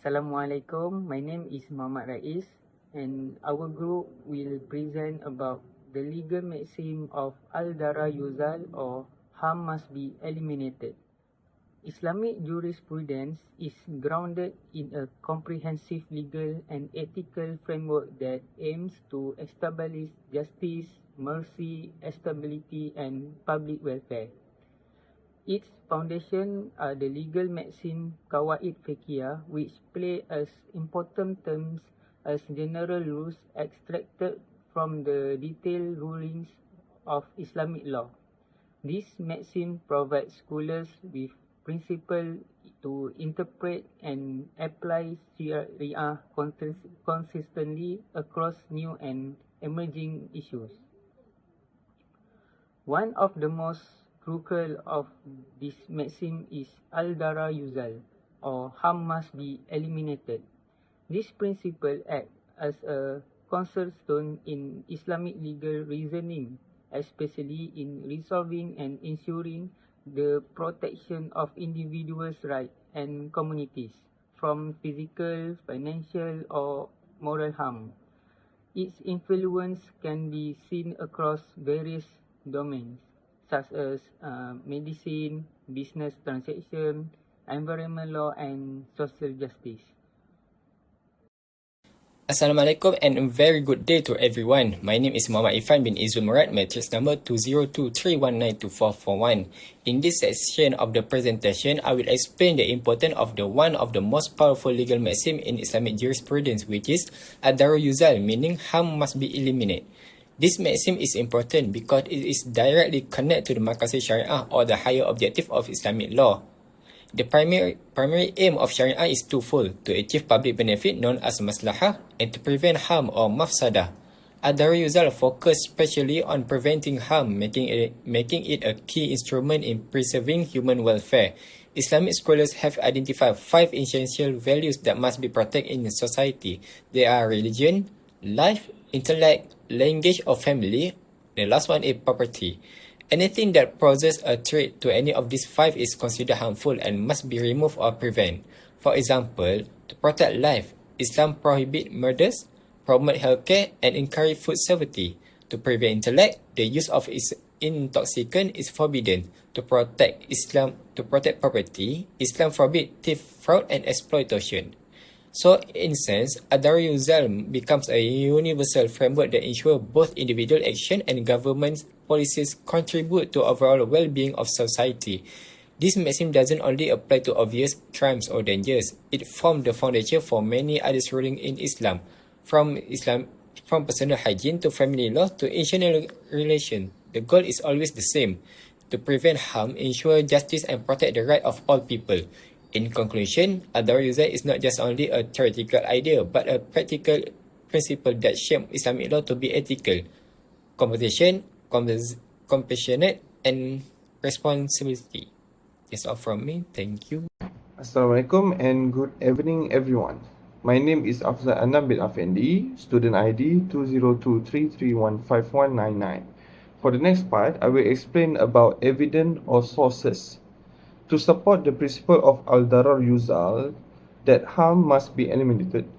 Assalamualaikum, my name is Muhammad Rais and our group will present about the legal maxim of Al-Darar Yuzal or harm must be eliminated. Islamic jurisprudence is grounded in a comprehensive legal and ethical framework that aims to establish justice, mercy, stability and public welfare. Its foundation are the legal maxim Qawaid Fiqhiyah, which play as important terms as general rules extracted from the detailed rulings of Islamic law. This maxim provides scholars with principle to interpret and apply Sharia consistently across new and emerging issues. One of the most crucial of this maxim is Al-Darar Yuzal, or harm must be eliminated. This principle acts as a cornerstone in Islamic legal reasoning, especially in resolving and ensuring the protection of individuals' rights and communities from physical, financial, or moral harm. Its influence can be seen across various domains, such as medicine, business transaction, environment law, and social justice. Assalamualaikum and a very good day to everyone. My name is Muhammad Irfan bin Izul Murad, matrix number 202319241. In this section of the presentation, I will explain the importance of one of the most powerful legal maxim in Islamic jurisprudence, which is Al-Darar Yuzal, meaning harm must be eliminated. This maxim is important because it is directly connected to the maqasid Sharia or the higher objective of Islamic law. The primary aim of Sharia is twofold: to achieve public benefit known as maslahah and to prevent harm or mafsadah. Al-Darar Yuzal focus specially on preventing harm, making it a key instrument in preserving human welfare. Islamic scholars have identified 5 essential values that must be protected in society. They are religion, life, intellect, language or family. The last one is property. Anything that poses a threat to any of these 5 is considered harmful and must be removed or prevented. For example, to protect life, Islam prohibits murders, promote healthcare, and encourage food safety. To prevent intellect, the use of intoxicant is forbidden. To protect property, Islam forbids theft, fraud, and exploitation. So, in a sense, Al-Darar Yuzal becomes a universal framework that ensures both individual action and government policies contribute to overall well-being of society. This maxim doesn't only apply to obvious crimes or dangers. It forms the foundation for many other rulings in Islam, from personal hygiene to family law to international relations. The goal is always the same: to prevent harm, ensure justice, and protect the right of all people. In conclusion, Al-Darar Yuzal is not just only a theoretical idea, but a practical principle that shapes Islamic law to be ethical, compassionate, and responsibility. That's all from me. Thank you. Assalamualaikum and good evening everyone. My name is Afzal Anam bin Afendi, student ID 2023315199. For the next part, I will explain about evidence or sources. To support the principle of Al-Darar Yuzal, that harm must be eliminated,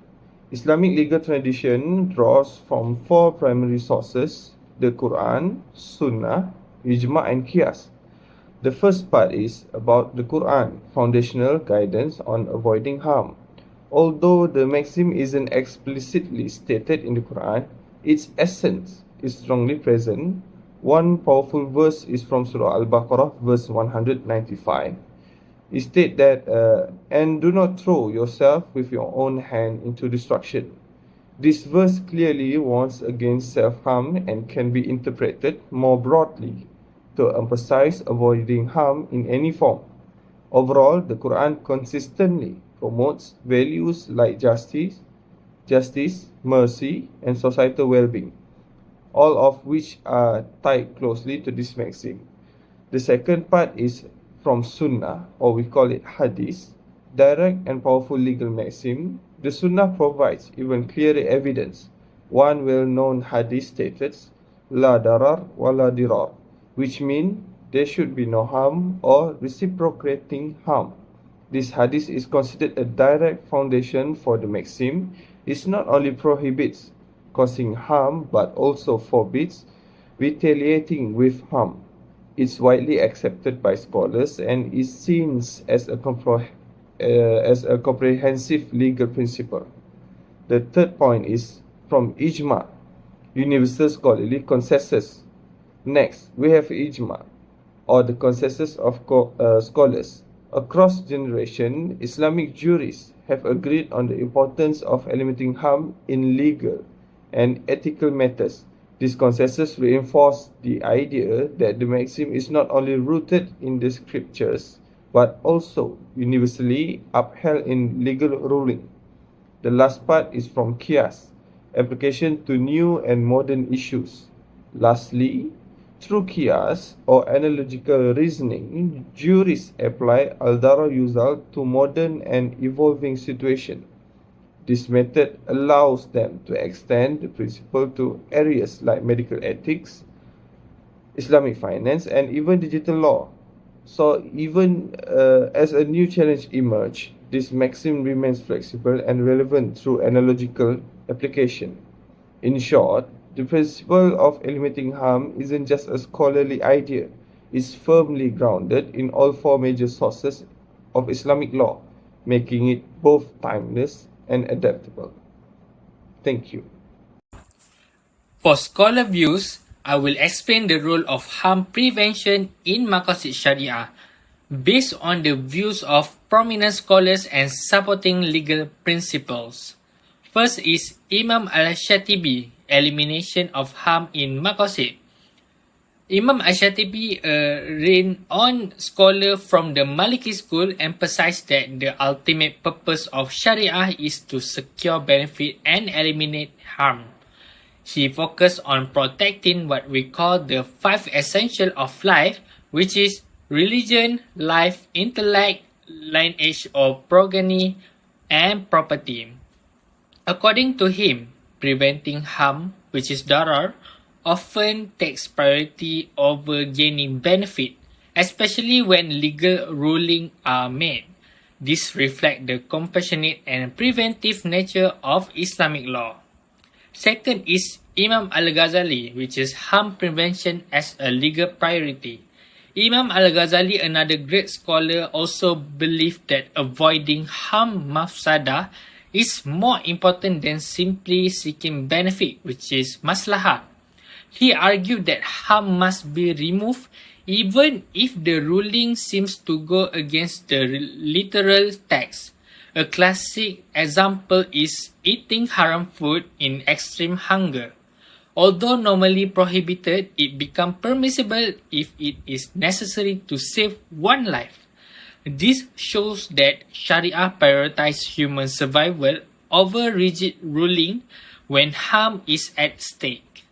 Islamic legal tradition draws from 4 primary sources: the Quran, Sunnah, Ijma' and Qiyas. The first part is about the Quran, foundational guidance on avoiding harm. Although the maxim isn't explicitly stated in the Quran, its essence is strongly present. One powerful verse is from Surah Al-Baqarah, verse 195. It states that, and do not throw yourself with your own hand into destruction. This verse clearly warns against self-harm and can be interpreted more broadly to emphasize avoiding harm in any form. Overall, the Quran consistently promotes values like justice, mercy, and societal well-being, all of which are tied closely to this maxim. The second part is from Sunnah, or we call it Hadith, direct and powerful legal maxim. The Sunnah provides even clearer evidence. One well-known Hadith states, La darar wa la dirar, which means there should be no harm or reciprocating harm. This hadith is considered a direct foundation for the maxim. It not only prohibits causing harm but also forbids retaliating with harm. It's widely accepted by scholars and is seen as a comprehensive legal principle. The third point is from ijma, universal scholarly consensus. Next, we have ijma, or the consensus of scholars. Across generation, Islamic jurists have agreed on the importance of eliminating harm in legal and ethical matters. This consensus reinforces the idea that the maxim is not only rooted in the scriptures but also universally upheld in legal ruling. The last part is from qiyas, application to new and modern issues. Lastly, through qiyas or analogical reasoning, jurists apply Al-Darar Yuzal to modern and evolving situations. This method allows them to extend the principle to areas like medical ethics, Islamic finance, and even digital law. So even as a new challenge emerges, this maxim remains flexible and relevant through analogical application. In short, the principle of eliminating harm isn't just a scholarly idea, it's firmly grounded in all four major sources of Islamic law, making it both timeless and adaptable. Thank you. For scholar views, I will explain the role of harm prevention in Maqasid Sharia based on the views of prominent scholars and supporting legal principles. First is Imam Al-Shatibi, elimination of harm in Maqasid. Imam Al-Shatibi, a renowned scholar from the Maliki school, emphasized that the ultimate purpose of Sharia is to secure benefit and eliminate harm. He focused on protecting what we call the five essentials of life, which is religion, life, intellect, lineage or progeny, and property. According to him, preventing harm, which is darar, often takes priority over gaining benefit, especially when legal rulings are made. This reflects the compassionate and preventive nature of Islamic law. Second is Imam Al-Ghazali, which is harm prevention as a legal priority. Imam Al-Ghazali, another great scholar, also believed that avoiding harm mafsada is more important than simply seeking benefit, which is maslahat. He argued that harm must be removed even if the ruling seems to go against the literal text. A classic example is eating haram food in extreme hunger. Although normally prohibited, it becomes permissible if it is necessary to save one life. This shows that Sharia prioritizes human survival over rigid ruling when harm is at stake.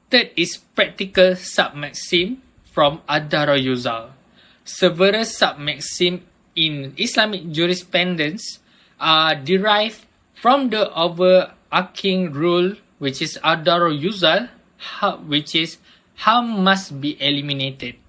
Third is practical submaxim from Al-Darar Yuzal. Several submaxim in Islamic jurisprudence are derived from the overarching rule, which is Al-Darar Yuzal, which is harm must be eliminated.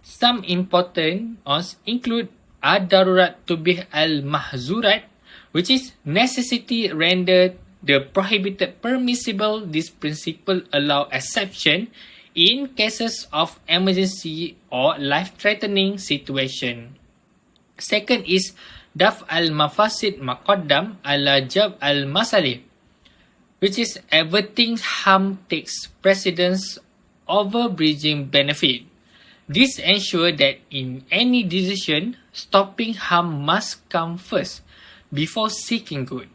Some important ones include Ad-Darurat Tubih Al-Mahzurat, which is necessity rendered the prohibited permissible. This principle allows exception in cases of emergency or life-threatening situation. Second is Daf al-Mafasid Maqaddam ala Jab al-Masalih, which is averting harm takes precedence over bridging benefit. This ensures that in any decision, stopping harm must come first before seeking good.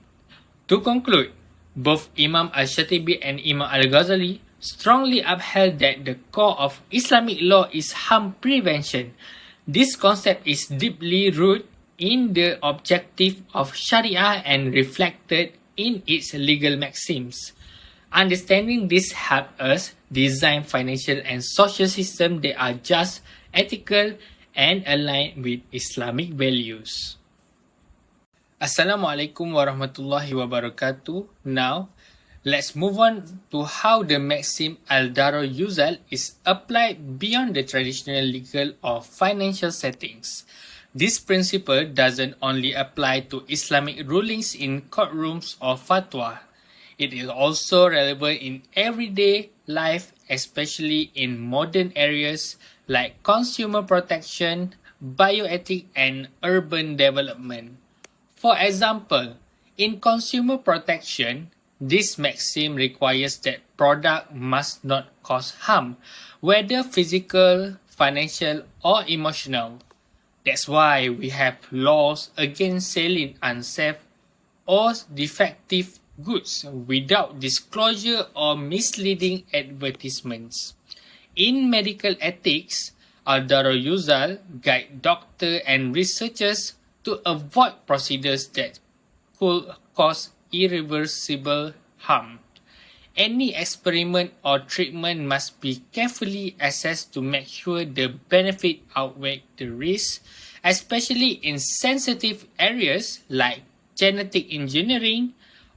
To conclude, both Imam Al-Shatibi and Imam Al-Ghazali strongly upheld that the core of Islamic law is harm prevention. This concept is deeply rooted in the objective of Sharia and reflected in its legal maxims. Understanding this helps us design financial and social systems that are just, ethical, and aligned with Islamic values. Assalamualaikum warahmatullahi wabarakatuh. Now, let's move on to how the maxim Al-Darar Yuzal is applied beyond the traditional legal or financial settings. This principle doesn't only apply to Islamic rulings in courtrooms or fatwa. It is also relevant in everyday life, especially in modern areas like consumer protection, bioethics, and urban development. For example, in consumer protection, this maxim requires that product must not cause harm, whether physical, financial, or emotional. That's why we have laws against selling unsafe or defective goods without disclosure or misleading advertisements. In medical ethics, Al-Darar Yuzal guide doctors and researchers to avoid procedures that could cause irreversible harm. Any experiment or treatment must be carefully assessed to make sure the benefit outweigh the risk, especially in sensitive areas like genetic engineering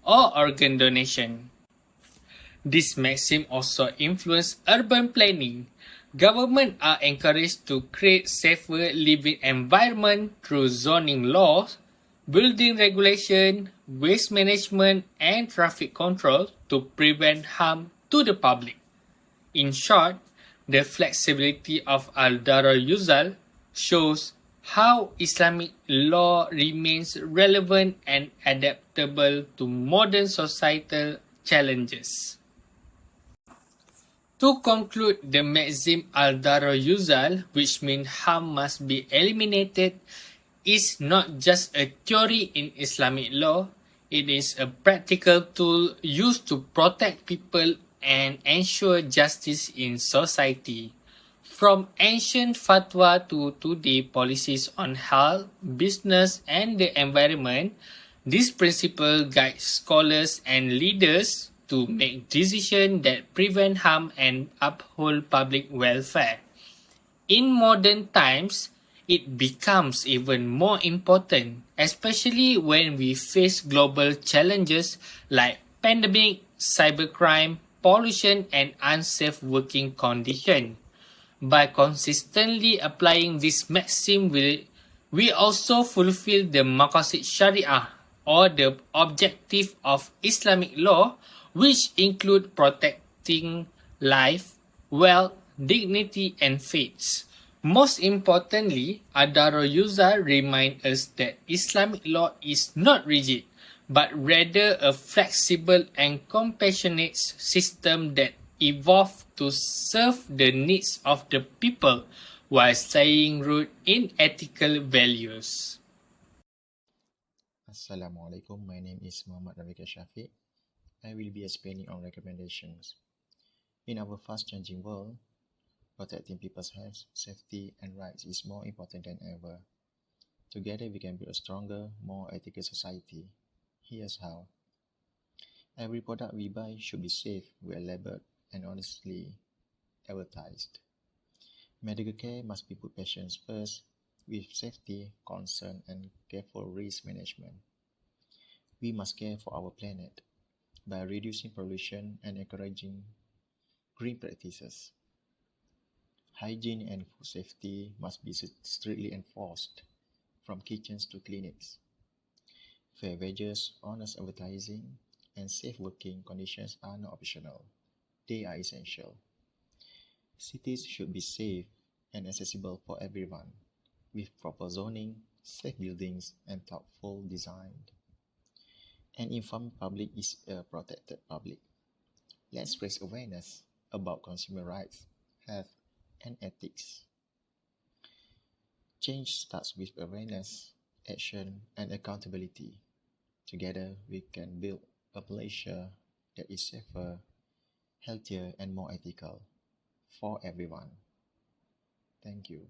or organ donation. This maxim also influences urban planning. Governments are encouraged to create safer living environment through zoning laws, building regulation, waste management, and traffic control to prevent harm to the public. In short, the flexibility of Al-Darar Yuzal shows how Islamic law remains relevant and adaptable to modern societal challenges. To conclude, the maxim Al-Darar Yuzal, which means harm must be eliminated, is not just a theory in Islamic law, it is a practical tool used to protect people and ensure justice in society. From ancient fatwa to today policies on health, business, and the environment, this principle guides scholars and leaders to make decisions that prevent harm and uphold public welfare. In modern times, it becomes even more important, especially when we face global challenges like pandemic, cybercrime, pollution, and unsafe working conditions. By consistently applying this maxim, we also fulfill the maqasid Sharia, or the objective of Islamic law, which include protecting life, wealth, dignity, and faith. Most importantly, Al-Darar Yuzal reminds us that Islamic law is not rigid, but rather a flexible and compassionate system that evolved to serve the needs of the people while staying rooted in ethical values. Assalamualaikum, my name is Muhammad Rafiq Shafiq. I will be explaining on recommendations. In our fast-changing world, protecting people's health, safety, and rights is more important than ever. Together, we can build a stronger, more ethical society. Here's how. Every product we buy should be safe, well labeled, and honestly advertised. Medical care must be put patients first, with safety, concern, and careful risk management. We must care for our planet by reducing pollution and encouraging green practices. Hygiene and food safety must be strictly enforced, from kitchens to clinics. Fair wages, honest advertising, and safe working conditions are not optional. They are essential. Cities should be safe and accessible for everyone, with proper zoning, safe buildings, and thoughtful design. An informed public is a protected public. Let's raise awareness about consumer rights, health, and ethics. Change starts with awareness, action, and accountability. Together, we can build a Malaysia that is safer, healthier, and more ethical for everyone. Thank you.